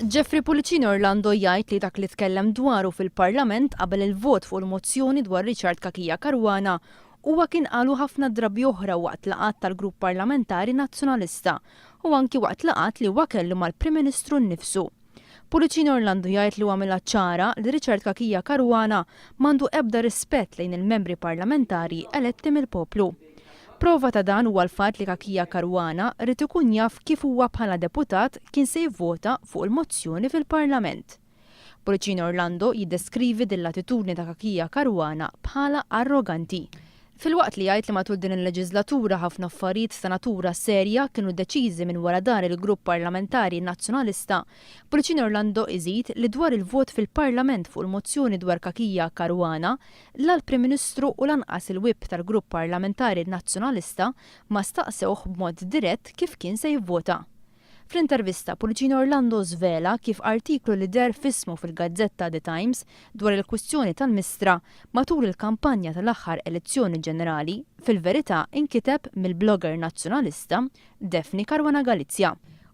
Jeffrey Pullicino Orlando jgħid li dak li tkellem dwaru fil-Parlament qabel il-vot fuq il-mozzjoni dwar Kienu Caruana huwa kien qalu ħafna drabi oħra waqt laqat tal-grupp parlamentari Nazzjonalista u anki waqt laqat li huwa kellu mal-Prim Ministru nnifsu. Pullicino Orlando jgħid li huwa mela ċara li Kienu Caruana m'għandu ebda rispett lejn il-membri parlamentari eletti mill-poplu. Prova ta' dan huwa l-fatt li Kienu Caruana rid ikun jaf kif huwa bħala deputat kien se jivvota fuq il-mozzjoni fil-Parlament. Pullicino Orlando jiddeskrivi din-l-attitudni ta' Kienu Caruana bħala arroganti. Fil-waqt li jgħid li matul din il-leġizlatura ħafna affarijiet ta' natura serja kienu decizi minn wara dar il-grupp parlamentari Nazzjonalista, Pullicino Orlando iżid li dwar il-vot fil-Parlament fuq il-mozzjoni dwar Kienu Caruana, l-Prim Ministru u lanqas il-wip tal-grupp parlamentari Nazzjonalista ma staqsewh b'mod dirett kif kien se jivvota. Fl-intervista, Pullicino Orlando żvela kif artiklu li der f'ismu fil-gazzetta The Times dwar il-kwistjoni tal-Mistra matul il-kampanja tal-ahhar elezzjoni ġenerali fil-verita inkiteb mill-blogger nazzjonalista Daphne Caruana Galizia.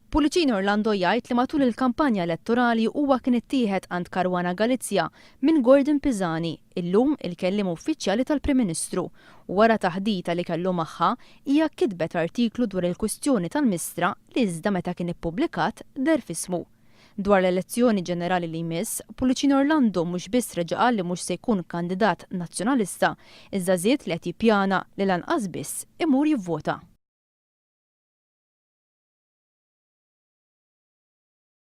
Pullicino Orlando jgħid li matul il-kampanja elettorali huwa kien ittieħed għand Caruana Galizia minn Gordon Pisani, illum il-kellim uffiċjali tal-Prim Ministru, u wara taħdita li kellu magħha hija kitbet artiklu dwar il-kwistjoni tal-Mistra li iżda meta kien ippubblikat der f'ismu. Dwar l-elezzjoni ġenerali li jmiss, Pullicino Orlando mhux biss reġa' qal li mhux se jkun kandidat nazzjonalista, iżda żied li qed jippjana li lanqas biss imur jivvota.